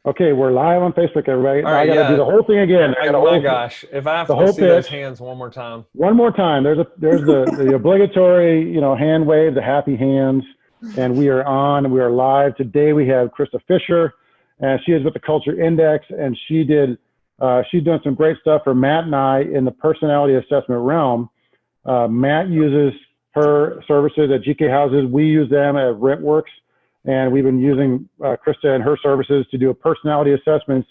Okay, we're live on Facebook, everybody. All right, I got to do the whole thing again. Oh my gosh! If I have the to whole see those pitch. hands one more time. One more time. There's the obligatory, hand wave, the happy hands, and we are on. We are live today. We have Krista Fisher, and she is with the Culture Index, and she's doing some great stuff for Matt and I in the personality assessment realm. Matt uses her services at GK Houses. We use them at RentWorks. And we've been using Krista and her services to do a personality assessments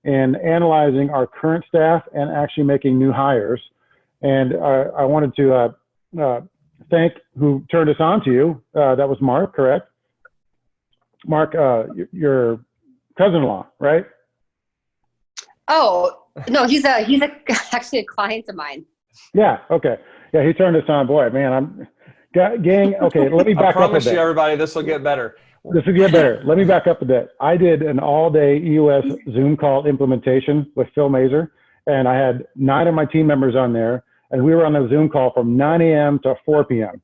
and analyzing our current staff and actually making new hires. And I wanted to thank who turned us on to you. That was Mark, correct? Mark, your cousin-in-law, right? Oh, no, he's actually a client of mine. Yeah, okay. Yeah, he turned us on. Boy, man, gang, okay, let me back up a bit. I promise you, everybody, this will get better. This will get better. Let me back up a bit. I did an all-day EOS Zoom call implementation with Phil Mazur, and I had 9 of my team members on there, and we were on the Zoom call from 9 a.m. to 4 p.m.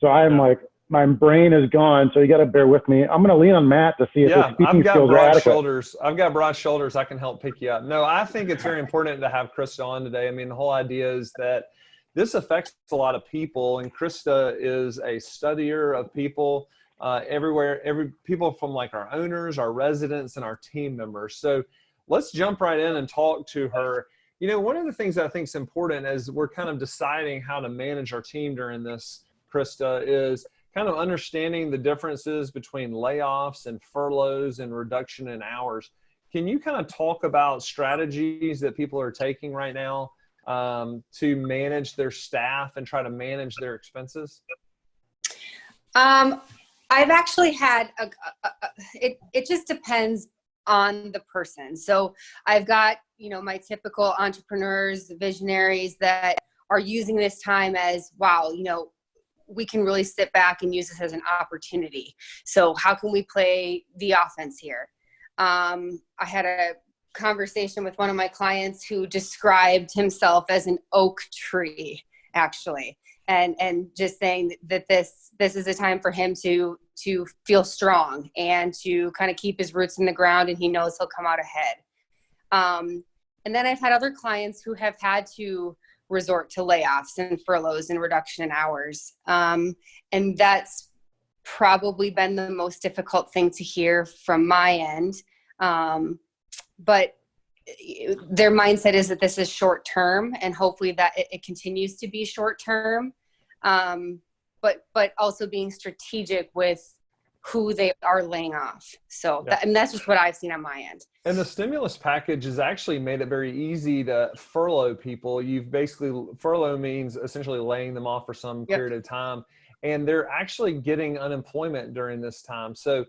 So I'm like, my brain is gone, so you got to bear with me. I'm going to lean on Matt to see if his speaking skills are adequate. I've got broad shoulders. I can help pick you up. No, I think it's very important to have Krista on today. I mean, the whole idea is that this affects a lot of people, and Krista is a studier of people. Every people from like our owners, our residents, and our team members. So let's jump right in and talk to her. One of the things that I think is important as we're kind of deciding how to manage our team during this, Krista, is kind of understanding the differences between layoffs and furloughs and reduction in hours. Can you kind of talk about strategies that people are taking right now to manage their staff and try to manage their expenses? I've actually had it just depends on the person. So I've got, my typical entrepreneurs, visionaries that are using this time as, wow, we can really sit back and use this as an opportunity. So how can we play the offense here? I had a conversation with one of my clients who described himself as an oak tree, actually. And just saying that this is a time for him to feel strong and to kind of keep his roots in the ground, and he knows he'll come out ahead. And then I've had other clients who have had to resort to layoffs and furloughs and reduction in hours. And that's probably been the most difficult thing to hear from my end. But their mindset is that this is short term, and hopefully that it continues to be short term. But also being strategic with who they are laying off. So that's just what I've seen on my end. And the stimulus package has actually made it very easy to furlough people. Furlough means essentially laying them off for some period of time, and they're actually getting unemployment during this time. So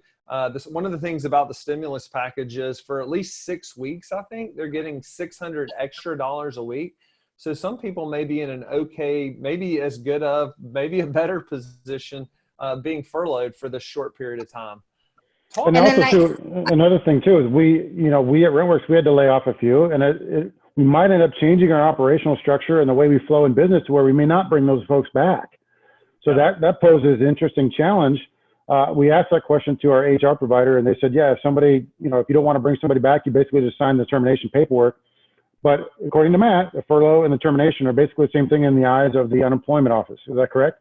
one of the things about the stimulus package is for at least 6 weeks, I think they're getting $600 extra a week. So some people may be in an okay, maybe as good of, maybe a better position being furloughed for this short period of time. And also, another thing too is we at RentWorks, we had to lay off a few, and we might end up changing our operational structure and the way we flow in business to where we may not bring those folks back. So that poses an interesting challenge. We asked that question to our HR provider, and they said, yeah, if somebody, if you don't want to bring somebody back, you basically just sign the termination paperwork. But according to Matt, the furlough and the termination are basically the same thing in the eyes of the unemployment office. Is that correct?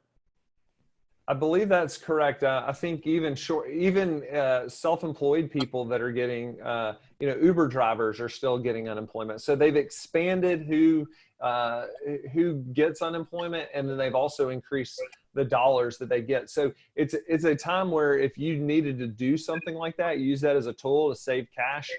I believe that's correct. I think even self-employed people that are getting, Uber drivers are still getting unemployment. So they've expanded who gets unemployment, and then they've also increased the dollars that they get. So it's a time where if you needed to do something like that, use that as a tool to save cash,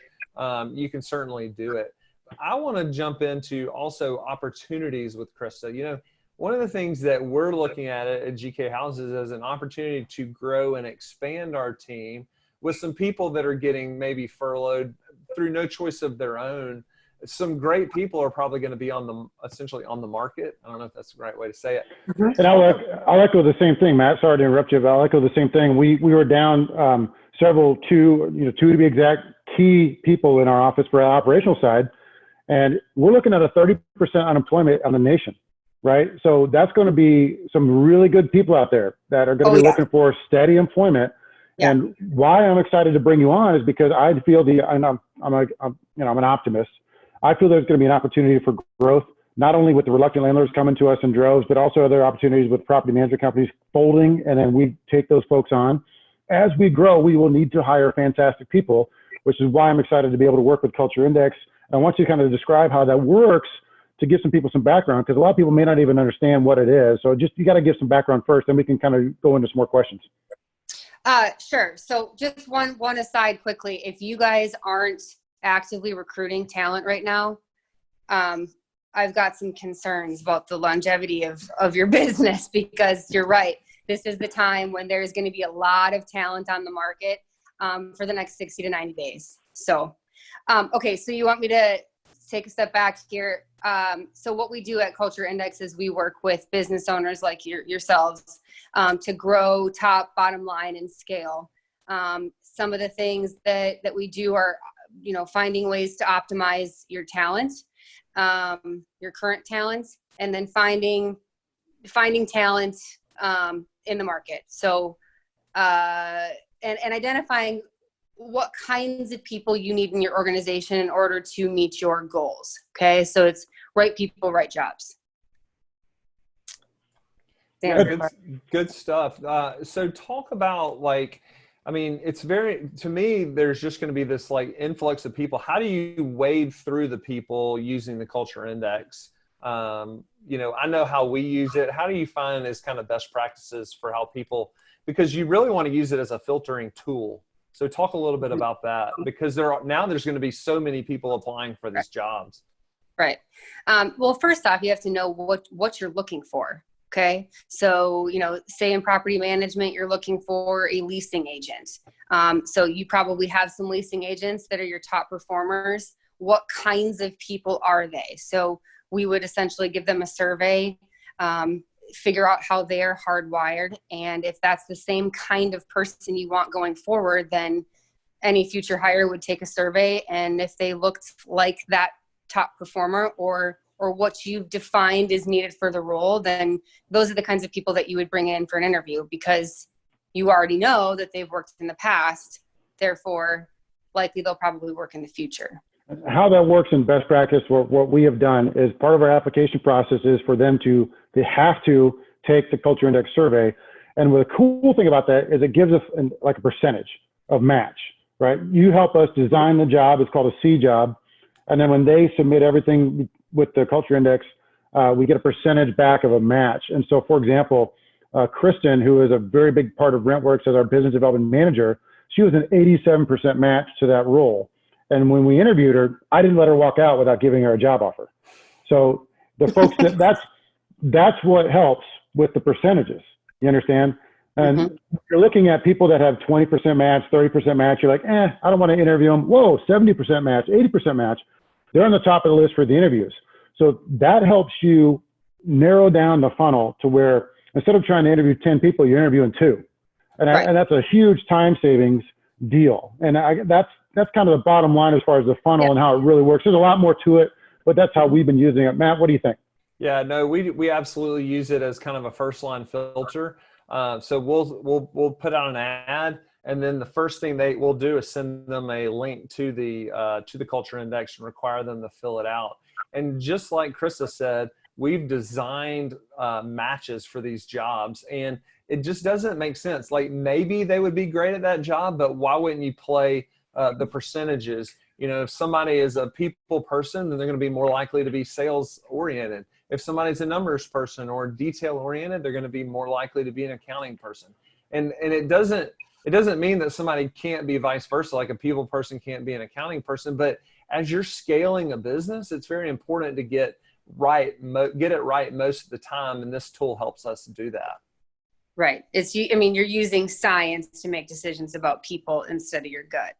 you can certainly do it. I want to jump into also opportunities with Krista. One of the things that we're looking at GK Houses as an opportunity to grow and expand our team with some people that are getting maybe furloughed through no choice of their own. Some great people are probably going to be essentially on the market. I don't know if that's the right way to say it. And I'll echo the same thing, Matt. Sorry to interrupt you, but I'll echo the same thing. We were down two to be exact, key people in our office for our operational side, and we're looking at a 30% unemployment on the nation. Right. So that's going to be some really good people out there that are going to be looking for steady employment. Yeah. And why I'm excited to bring you on is because I feel and I'm I'm an optimist. I feel there's going to be an opportunity for growth, not only with the reluctant landlords coming to us in droves, but also other opportunities with property management companies folding, and then we take those folks on. As we grow, we will need to hire fantastic people, which is why I'm excited to be able to work with Culture Index. And I want you to kind of describe how that works to give some people some background, because a lot of people may not even understand what it is. So just, you got to give some background first, then we can kind of go into some more questions. Sure. So just one aside quickly, if you guys aren't actively recruiting talent right now, I've got some concerns about the longevity of your business, because you're right. This is the time when there's going to be a lot of talent on the market for the next 60 to 90 days. So, okay. So you want me to take a step back here. So what we do at Culture Index is we work with business owners like yourselves to grow top, bottom line, and scale. Some of the things that we do are, finding ways to optimize your talent, your current talent, and then finding talent in the market. So, and identifying what kinds of people you need in your organization in order to meet your goals. Okay. So it's right people, right jobs. Yeah, good stuff. So talk about to me, there's just going to be this influx of people. How do you wade through the people using the Culture Index? I know how we use it. How do you find as kind of best practices for how people, because you really want to use it as a filtering tool. So talk a little bit about that, because there's going to be so many people applying for these jobs. Right. Well, first off, you have to know what you're looking for. Okay. So, say in property management, you're looking for a leasing agent. So you probably have some leasing agents that are your top performers. What kinds of people are they? So we would essentially give them a survey, figure out how they're hardwired. And if that's the same kind of person you want going forward, then any future hire would take a survey. And if they looked like that top performer or what you've defined is needed for the role, then those are the kinds of people that you would bring in for an interview, because you already know that they've worked in the past. Therefore, likely they'll probably work in the future. How that works in best practice, what we have done is part of our application process is for them they have to take the Culture Index survey. And the cool thing about that is it gives us a percentage of match, right? You help us design the job. It's called a C job. And then when they submit everything with the Culture Index, we get a percentage back of a match. And so, for example, Kristen, who is a very big part of RentWorks as our business development manager, she was an 87% match to that role. And when we interviewed her, I didn't let her walk out without giving her a job offer. So the folks that's what helps with the percentages. You understand? And you're looking at people that have 20% match, 30% match. You're like, I don't want to interview them. Whoa, 70% match, 80% match. They're on the top of the list for the interviews. So that helps you narrow down the funnel to where instead of trying to interview 10 people, you're interviewing 2. And that's a huge time savings deal. And that's kind of the bottom line as far as the funnel and how it really works. There's a lot more to it, but that's how we've been using it. Matt, what do you think? Yeah, no, we absolutely use it as kind of a first line filter. So we'll put out an ad, and then the first thing we'll do is send them a link to the Culture Index and require them to fill it out. And just like Krista said, we've designed matches for these jobs, and it just doesn't make sense. Maybe they would be great at that job, but why wouldn't you play the percentages? If somebody is a people person, then they're going to be more likely to be sales oriented. If somebody's a numbers person or detail oriented, they're going to be more likely to be an accounting person. And it doesn't mean that somebody can't be vice versa, like a people person can't be an accounting person. But as you're scaling a business, it's very important to get it right most of the time. And this tool helps us do that. Right. You're using science to make decisions about people instead of your gut.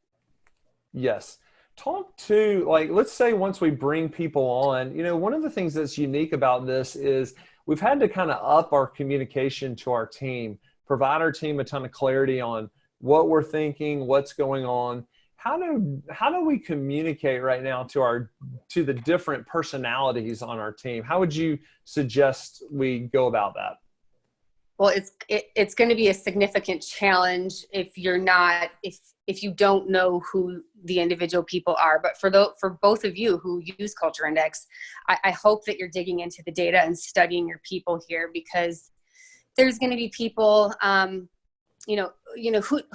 Yes. Talk to, let's say once we bring people on, one of the things that's unique about this is we've had to kind of up our communication to our team, provide our team a ton of clarity on what we're thinking, what's going on. How do we communicate right now to the different personalities on our team? How would you suggest we go about that? Well, it's going to be a significant challenge if you don't know who the individual people are. But for both of you who use Culture Index, I hope that you're digging into the data and studying your people here, because there's going to be people,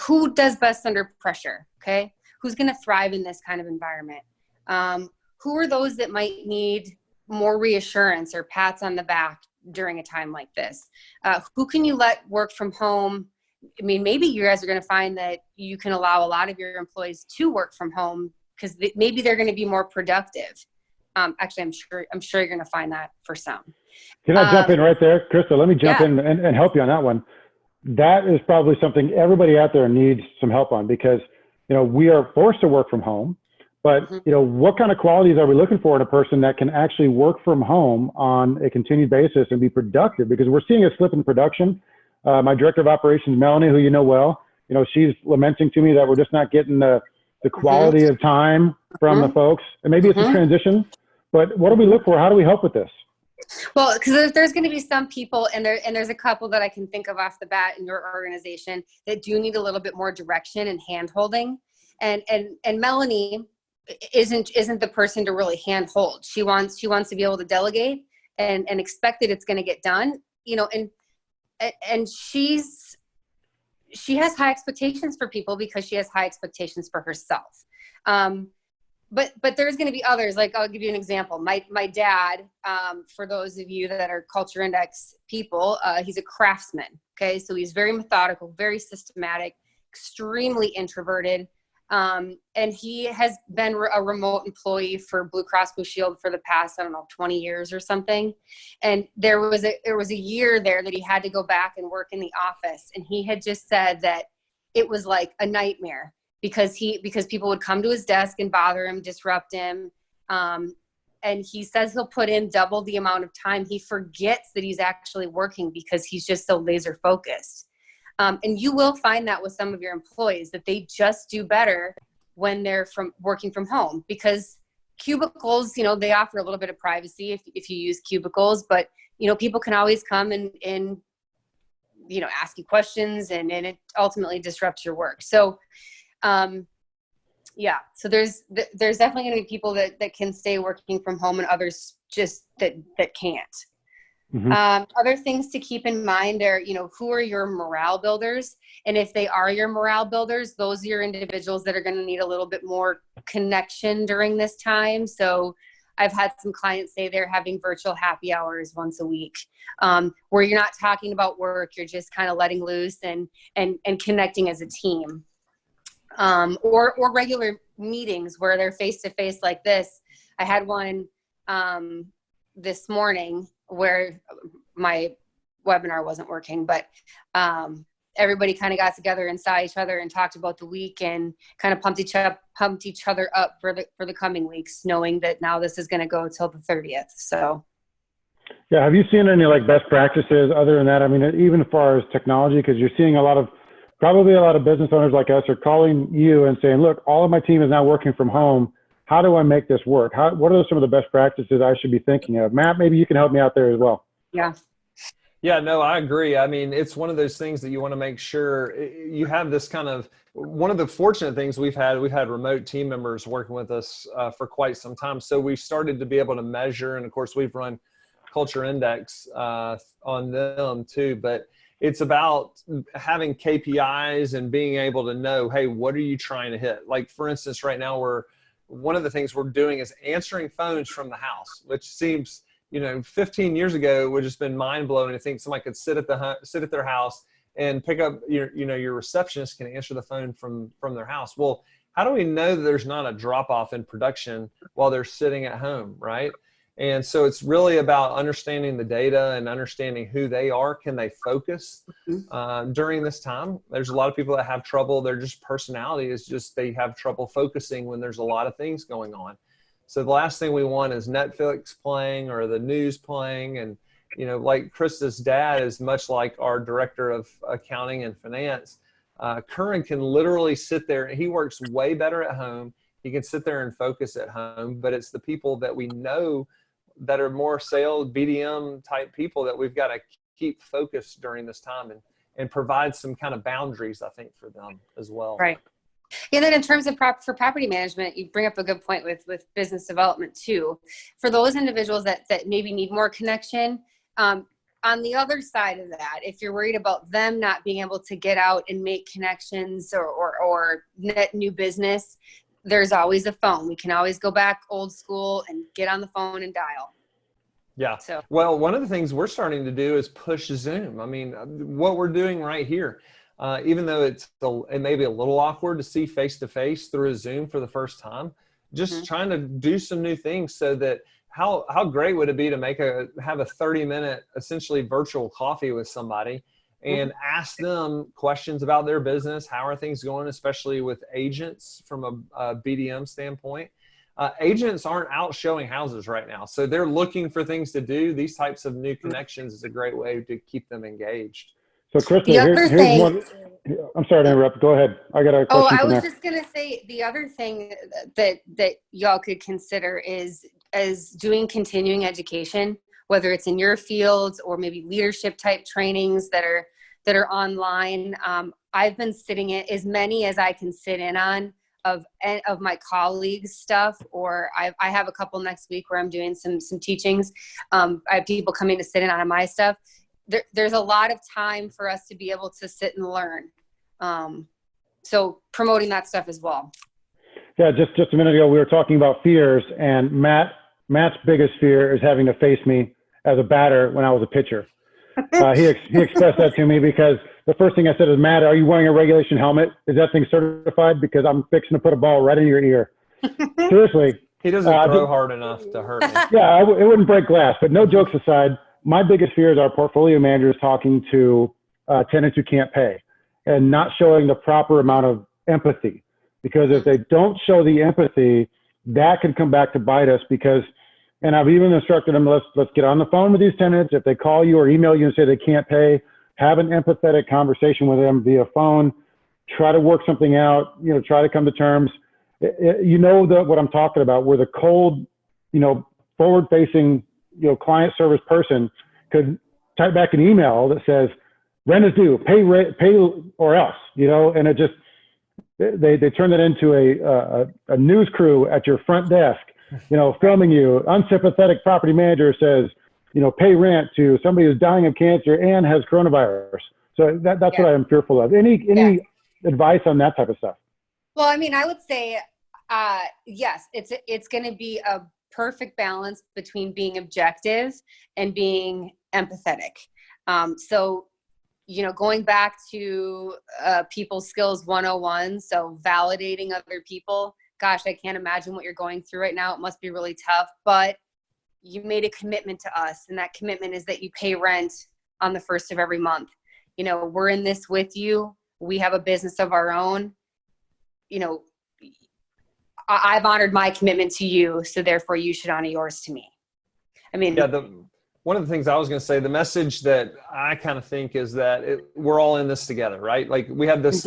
who does best under pressure. Okay, who's going to thrive in this kind of environment? Who are those that might need more reassurance or pats on the back during a time like this? Who can you let work from home? I mean, maybe you guys are going to find that you can allow a lot of your employees to work from home because maybe they're going to be more productive. Actually, I'm sure you're going to find that for some. Can I jump in right there, Krista? Let me jump in and help you on that one. That is probably something everybody out there needs some help on, because, we are forced to work from home. But, what kind of qualities are we looking for in a person that can actually work from home on a continued basis and be productive? Because we're seeing a slip in production. My director of operations, Melanie, who you know well, she's lamenting to me that we're just not getting the quality of time from the folks. And maybe it's a transition, but what do we look for? How do we help with this? Well, because there's going to be some people, and there's a couple that I can think of off the bat in your organization that do need a little bit more direction and hand holding. And Melanie isn't the person to really hand hold. She wants to be able to delegate and expect that it's going to get done, and she has high expectations for people because she has high expectations for herself. But there's going to be others. Like, I'll give you an example. My dad, for those of you that are Culture Index people, he's a craftsman. Okay. So he's very methodical, very systematic, extremely introverted. And he has been a remote employee for Blue Cross Blue Shield for the past, 20 years or something. And there was a year there that he had to go back and work in the office. And he had just said that it was like a nightmare because people would come to his desk and bother him, disrupt him. And he says he'll put in double the amount of time. He forgets that he's actually working because he's just so laser focused. And you will find that with some of your employees, that they just do better when they're working from home, because cubicles, they offer a little bit of privacy if you use cubicles, but people can always come and ask you questions, and it ultimately disrupts your work. So, so there's definitely going to be people that can stay working from home, and others just that can't. Other things to keep in mind are, who are your morale builders? And if they are your morale builders, those are your individuals that are going to need a little bit more connection during this time. So I've had some clients say they're having virtual happy hours once a week, where you're not talking about work, you're just kind of letting loose and connecting as a team. Or regular meetings where they're face-to-face like this. I had one this morning where my webinar wasn't working, but everybody kind of got together and saw each other and talked about the week and kind of pumped each other up for the coming weeks, knowing that now this is going to go till the 30th. So yeah, have you seen any best practices other than that? I mean, even as far as technology, because you're seeing probably a lot of business owners like us are calling you and saying, look, all of my team is now working from home. How do I make this work? What are some of the best practices I should be thinking of? Matt, maybe you can help me out there as well. Yeah, no, I agree. I mean, it's one of those things that you want to make sure you have this one of the fortunate things we've had remote team members working with us for quite some time. So we started to be able to measure, and of course we've run Culture Index on them too, but it's about having KPIs and being able to know, hey, what are you trying to hit? Like, for instance, right now one of the things we're doing is answering phones from the house, which seems, 15 years ago would have just been mind blowing to think somebody could sit at their house and pick up your receptionist can answer the phone from their house. Well, how do we know that there's not a drop off in production while they're sitting at home, right? And so it's really about understanding the data and understanding who they are. Can they focus during this time? There's a lot of people that have trouble. Their just personality is just they have trouble focusing when there's a lot of things going on. So the last thing we want is Netflix playing or the news playing. And, like Krista's dad is much like our director of accounting and finance. Curran can literally sit there. He works way better at home. He can sit there and focus at home, but it's the people that we know that are more sales BDM type people that we've got to keep focused during this time and provide some kind of boundaries, I think, for them as well. Right. And then in terms of for property management, you bring up a good point with business development too. For those individuals that maybe need more connection, on the other side of that, if you're worried about them not being able to get out and make connections or net new business, there's always a phone. We can always go back old school and get on the phone and dial. Yeah. So, well, one of the things we're starting to do is push Zoom. I mean, what we're doing right here, even though it may be a little awkward to see face-to-face through a Zoom for the first time, just trying to do some new things so that how great would it be to have a 30-minute essentially virtual coffee with somebody and ask them questions about their business. How are things going, especially with agents from a BDM standpoint? Agents aren't out showing houses right now, so they're looking for things to do. These types of new connections is a great way to keep them engaged. So, Krista, here's one. I'm sorry to interrupt. Go ahead. I got a question. I was just going to say the other thing that y'all could consider is doing continuing education, whether it's in your fields or maybe leadership type trainings that are online. I've been sitting in as many as I can sit in on of my colleagues' stuff, or I have a couple next week where I'm doing some teachings. I have people coming to sit in on my stuff. There's a lot of time for us to be able to sit and learn. So promoting that stuff as well. Yeah, just a minute ago, we were talking about fears, and Matt's biggest fear is having to face me as a batter when I was a pitcher. He expressed that to me because the first thing I said is, Matt, are you wearing a regulation helmet? Is that thing certified? Because I'm fixing to put a ball right in your ear. Seriously. He doesn't throw hard enough to hurt me. Yeah, it wouldn't break glass. But no jokes aside, my biggest fear is our portfolio managers talking to tenants who can't pay and not showing the proper amount of empathy. Because if they don't show the empathy, that can come back to bite us. And I've even instructed them, let's get on the phone with these tenants. If they call you or email you and say they can't pay, have an empathetic conversation with them via phone. Try to work something out. Try to come to terms. What I'm talking about. Where the cold, forward-facing, client service person could type back an email that says, "Rent is due. Pay or else." And it just they turn that into a news crew at your front desk. Filming you. Unsympathetic property manager says, pay rent to somebody who's dying of cancer and has coronavirus. So that's what I'm fearful of. Any advice on that type of stuff? Well, I mean, I would say, yes, it's going to be a perfect balance between being objective and being empathetic. So, going back to people skills 101, so validating other people. Gosh, I can't imagine what you're going through right now. It must be really tough, but you made a commitment to us, and that commitment is that you pay rent on the first of every month. We're in this with you. We have a business of our own. I've honored my commitment to you, so therefore you should honor yours to me. I mean, yeah, one of the things I was going to say, the message that I kind of think is that we're all in this together, right? Like we have this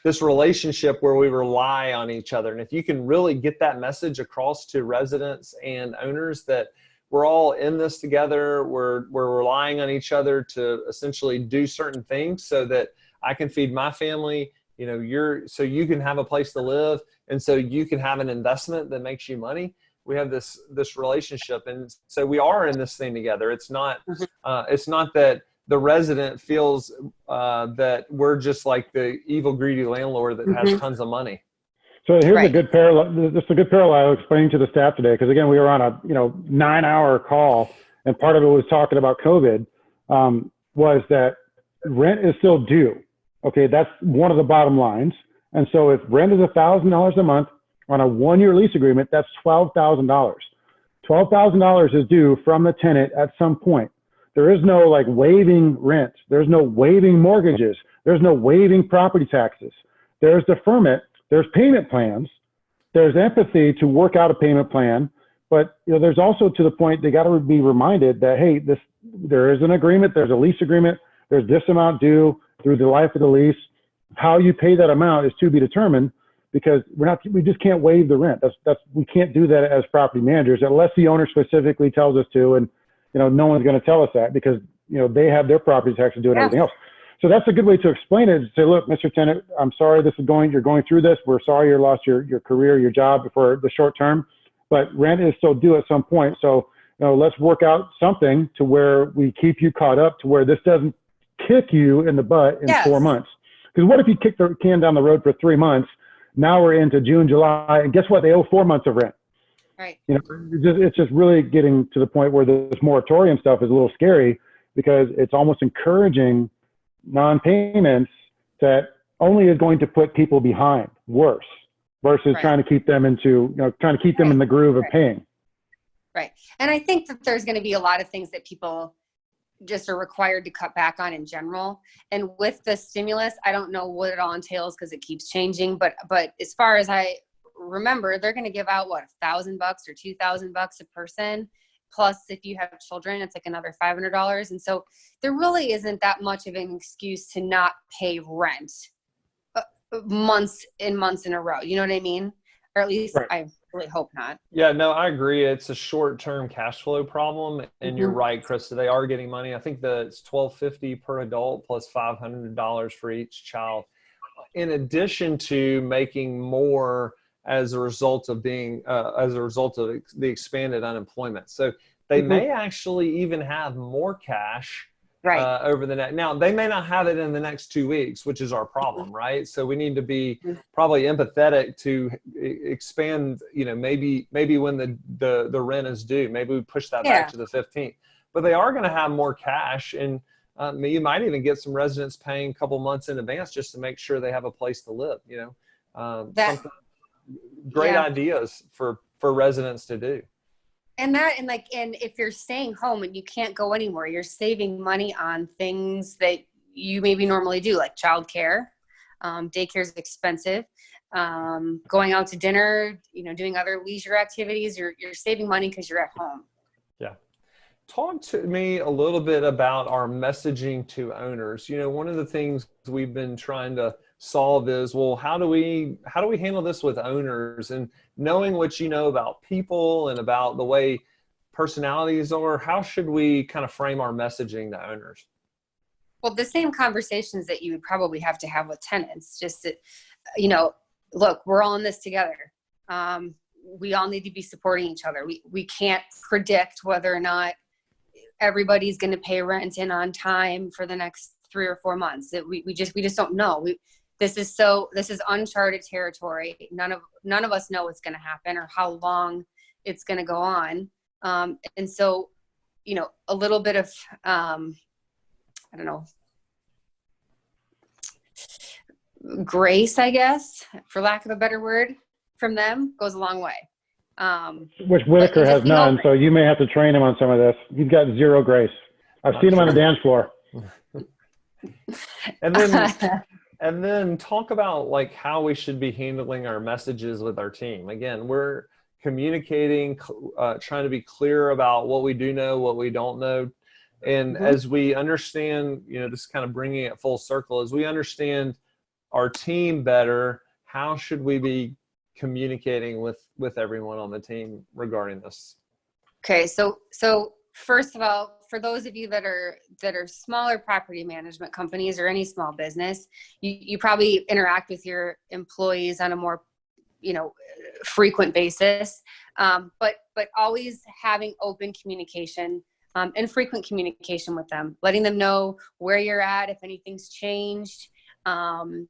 this relationship where we rely on each other. And if you can really get that message across to residents and owners that we're all in this together, we're relying on each other to essentially do certain things so that I can feed my family, so you can have a place to live, and so you can have an investment that makes you money. We have this relationship, and so we are in this thing together. It's not that the resident feels that we're just like the evil, greedy landlord that has tons of money. So here's a good parallel. Just a good parallel I was explaining to the staff today, because again, we were on a 9-hour call, and part of it was talking about COVID. Was that rent is still due? Okay, that's one of the bottom lines. And so if rent is $1,000 a month on a 1-year lease agreement, that's $12,000. $12,000 is due from the tenant at some point. There is no waiving rent. There's no waiving mortgages. There's no waiving property taxes. There's deferment. There's payment plans. There's empathy to work out a payment plan. But there's also, to the point, they got to be reminded that, hey, there is an agreement. There's a lease agreement. There's this amount due through the life of the lease. How you pay that amount is to be determined, because we just can't waive the rent. We can't do that as property managers unless the owner specifically tells us to, and no one's going to tell us that, because they have their property tax to do and Yeah. everything else. So that's a good way to explain it. Say, look, Mr. Tenant, I'm sorry you're going through this. We're sorry you lost your career, your job for the short term, but rent is still due at some point. So, let's work out something to where we keep you caught up to where this doesn't kick you in the butt in Yes. 4 months. Because what if you kick the can down the road for 3 months? Now we're into June, July, and guess what? They owe 4 months of rent. Right. It's just really getting to the point where this moratorium stuff is a little scary because it's almost encouraging non-payments that only is going to put people behind worse versus Right. trying to keep them them in the groove of paying. Right. And I think that there's going to be a lot of things that people just are required to cut back on in general. And with the stimulus, I don't know what it all entails because it keeps changing. But as far as I remember, they're going to give out $1,000 or $2,000 a person. Plus, if you have children, it's like another $500. And so there really isn't that much of an excuse to not pay rent months in a row. You know what I mean? Or at least Right. I really hope not. Yeah, no, I agree. It's a short-term cash flow problem, and you're right, Krista. They are getting money. I think it's $1,250 per adult plus $500 for each child. In addition to making more as a result of the expanded unemployment, so they may actually even have more cash. Right. Over the next, now they may not have it in the next 2 weeks, which is our problem, right? So we need to be probably empathetic to expand. Maybe when the rent is due, maybe we push that back to the 15th. But they are going to have more cash, and you might even get some residents paying a couple months in advance just to make sure they have a place to live. Great ideas for residents to do. And if you're staying home and you can't go anywhere, you're saving money on things that you maybe normally do, like childcare. Daycare is expensive. Going out to dinner, doing other leisure activities, you're saving money because you're at home. Yeah. Talk to me a little bit about our messaging to owners. One of the things we've been trying to solve is, well, how do we handle this with owners, and knowing what about people and about the way personalities are, how should we kind of frame our messaging to owners? Well, the same conversations that you would probably have to have with tenants, just to, look, we're all in this together. We all need to be supporting each other. We can't predict whether or not everybody's going to pay rent in on time for the next 3 or 4 months. We just don't know. This is uncharted territory. None of us know what's going to happen or how long it's going to go on. And so, a little bit of, grace, I guess, for lack of a better word, from them goes a long way. Which Whitaker has none, so you may have to train him on some of this. He's got zero grace. I've seen him on the dance floor. And then talk about how we should be handling our messages with our team. Again, we're communicating, trying to be clear about what we do know, what we don't know. And as we understand, just kind of bringing it full circle, as we understand our team better, how should we be communicating with everyone on the team regarding this? Okay, so first of all, for those of you that are smaller property management companies or any small business, you probably interact with your employees on a more frequent basis, but always having open communication and frequent communication with them, letting them know where you're at, if anything's changed, that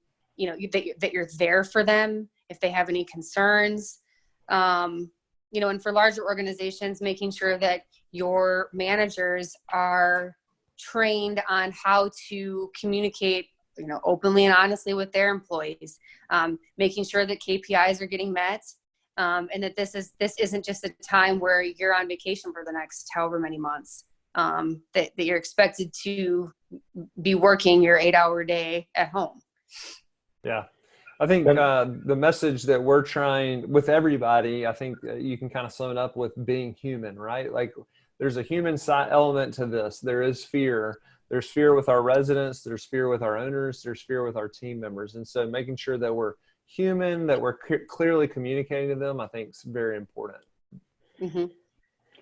you're there for them if they have any concerns. And for larger organizations, making sure that your managers are trained on how to communicate, openly and honestly with their employees, making sure that KPIs are getting met, and that this isn't just a time where you're on vacation for the next however many months, that you're expected to be working your 8-hour day at home. Yeah. I think the message that we're trying with everybody, I think you can kind of sum it up with being human, right? There's a human side element to this. There is fear. There's fear with our residents. There's fear with our owners. There's fear with our team members. And so making sure that we're human, that we're clearly communicating to them, I think is very important. Mm-hmm.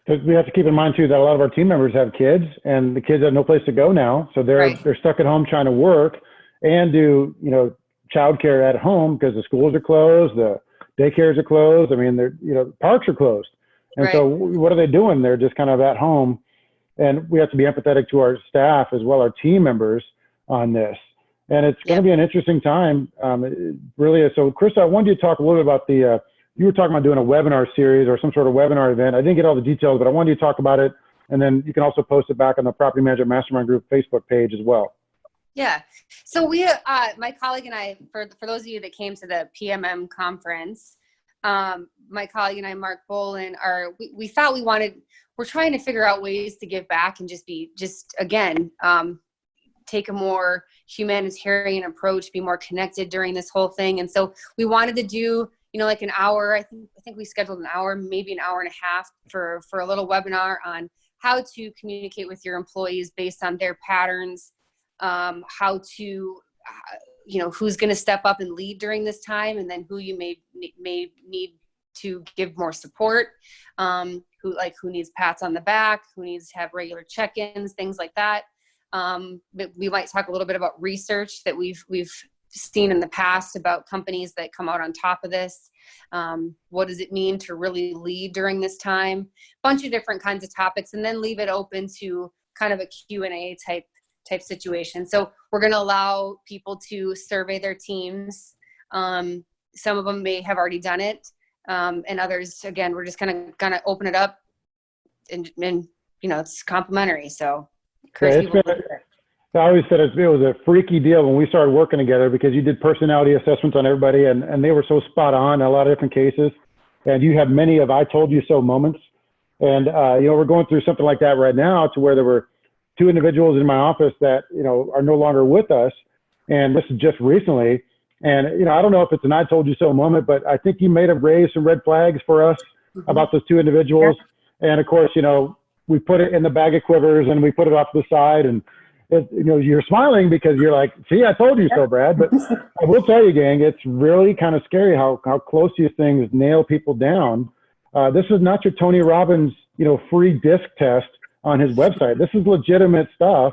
Because we have to keep in mind too that a lot of our team members have kids, and the kids have no place to go now, so they're stuck at home trying to work and do childcare at home because the schools are closed, the daycares are closed. I mean, parks are closed, and so what are they doing? They're just kind of at home, and we have to be empathetic to our staff as well, our team members on this. And it's going to be an interesting time. It really is. So, Krista, I wanted you to talk a little bit about you were talking about doing a webinar series or some sort of webinar event. I didn't get all the details, but I wanted you to talk about it. And then you can also post it back on the Property Manager Mastermind Group Facebook page as well. Yeah. So my colleague and I, for those of you that came to the PMM conference, my colleague and I, Mark Bolin, we thought we're trying to figure out ways to give back and again, take a more humanitarian approach, be more connected during this whole thing. And so we wanted to do, like an hour, I think we scheduled an hour, maybe an hour and a half for a little webinar on how to communicate with your employees based on their patterns, how to, who's going to step up and lead during this time, and then who you may need to give more support, who needs pats on the back, who needs to have regular check-ins, things like that. But we might talk a little bit about research that we've seen in the past about companies that come out on top of this. What does it mean to really lead during this time? Bunch of different kinds of topics, and then leave it open to kind of a Q&A type situation. So we're going to allow people to survey their teams. Some of them may have already done it, and others, again, we're just kind of going to open it up, and it's complimentary. So encourage people. I always said it was a freaky deal when we started working together, because you did personality assessments on everybody, and they were so spot on in a lot of different cases. And you had many of I told you so moments. And, we're going through something like that right now, to where there were 2 individuals in my office that, are no longer with us. And this is just recently. And, I don't know if it's an I told you so moment, but I think you may have raised some red flags for us about those 2 individuals. Yeah. And of course, we put it in the bag of quivers and we put it off to the side, and you're smiling because you're like, see, I told you so, Brad. But I will tell you, gang, it's really kind of scary how close these things nail people down. This is not your Tony Robbins, free disc test on his website. This is legitimate stuff,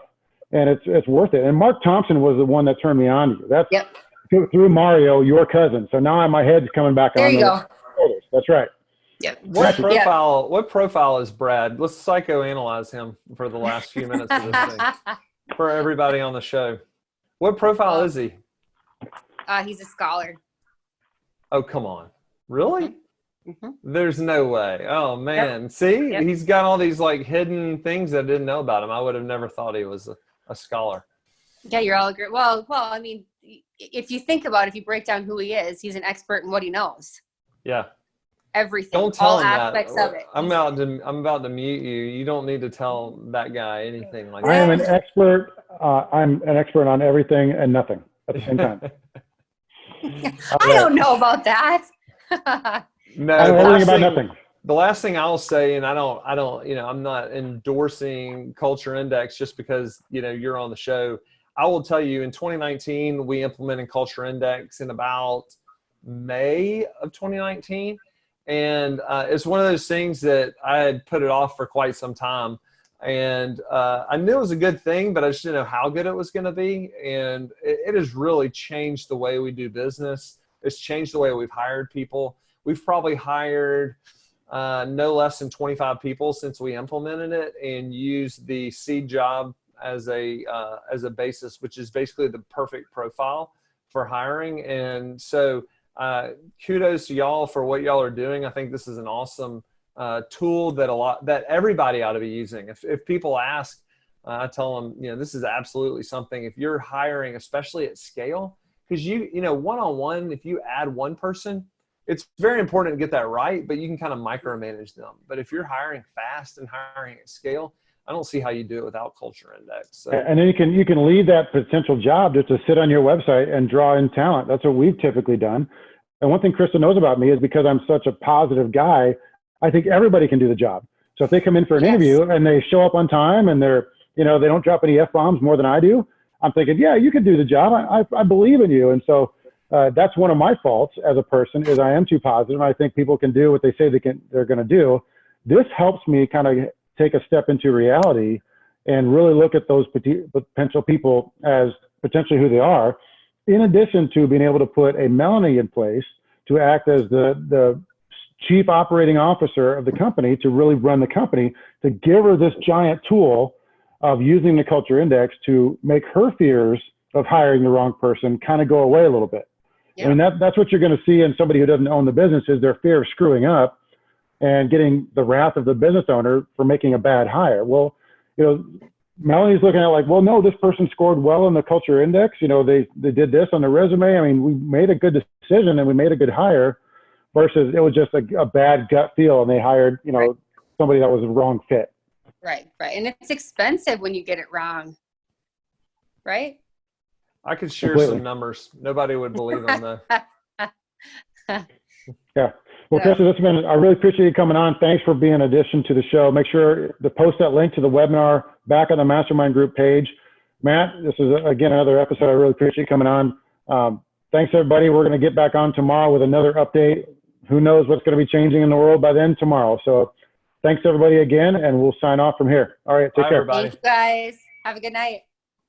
and it's worth it. And Mark Thompson was the one that turned me on to you. That's through Mario, your cousin. So now my head's coming back on. There you go. That's right. Yeah. What profile is Brad? Let's psychoanalyze him for the last few minutes of this thing. For everybody on the show. What profile is he? He's a scholar. Oh, come on. Really? Mm-hmm. There's no way. Oh, man. Yep. See? Yep. He's got all these hidden things that I didn't know about him. I would have never thought he was a scholar. Yeah, you're all great. Well, I mean, if you think about it, if you break down who he is, he's an expert in what he knows. Yeah. Everything. Don't tell all him aspects that. of it. I'm about to mute you. You don't need to tell that guy anything like that. I am an expert. I'm an expert on everything and nothing at the same time. I don't know about that. No, I know everything about nothing. The last thing I'll say, and I don't, I'm not endorsing Culture Index just because, you're on the show. I will tell you, in 2019, we implemented Culture Index in about May of 2019. And it's one of those things that I had put it off for quite some time. And I knew it was a good thing, but I just didn't know how good it was going to be. And it has really changed the way we do business. It's changed the way we've hired people. We've probably hired no less than 25 people since we implemented it, and used the seed job as a basis, which is basically the perfect profile for hiring. And so kudos to y'all for what y'all are doing. I think this is an awesome tool that everybody ought to be using. If people ask, I tell them, this is absolutely something. If you're hiring, especially at scale, because one-on-one, if you add one person, it's very important to get that right, but you can kind of micromanage them. But if you're hiring fast and hiring at scale, I don't see how you do it without Culture Index. So. And then you can leave that potential job just to sit on your website and draw in talent. That's what we've typically done. And one thing Krista knows about me is because I'm such a positive guy, I think everybody can do the job. So if they come in for an interview and they show up on time and they don't drop any F-bombs more than I do, I'm thinking, yeah, you can do the job. I believe in you. And so that's one of my faults as a person, is I am too positive. I think people can do what they say they're going to do. this helps me kind of take a step into reality and really look at those potential people as potentially who they are, in addition to being able to put a Melanie in place to act as the chief operating officer of the company, to really run the company, to give her this giant tool of using the culture index to make her fears of hiring the wrong person kind of go away a little bit. Yeah. I mean, that's what you're going to see in somebody who doesn't own the business, is their fear of screwing up and getting the wrath of the business owner for making a bad hire. Well, you know, Melanie's looking at like, well, no, this person scored well in the culture index. You know, they did this on the resume. I mean, we made a good decision and we made a good hire, versus it was just a bad gut feel and they hired, you know, right, somebody that was the wrong fit. Right. And it's expensive when you get it wrong. Right. I could share some numbers. Nobody would believe them though. Yeah. Well, Krista, I really appreciate you coming on. Thanks for being an addition to the show. Make sure to post that link to the webinar back on the Mastermind group page. Matt, this is, again, another episode. I really appreciate you coming on. Thanks, everybody. We're going to get back on tomorrow with another update. Who knows what's going to be changing in the world by then tomorrow. So thanks, everybody, again, and we'll sign off from here. All right, take care. Thanks, guys. Have a good night.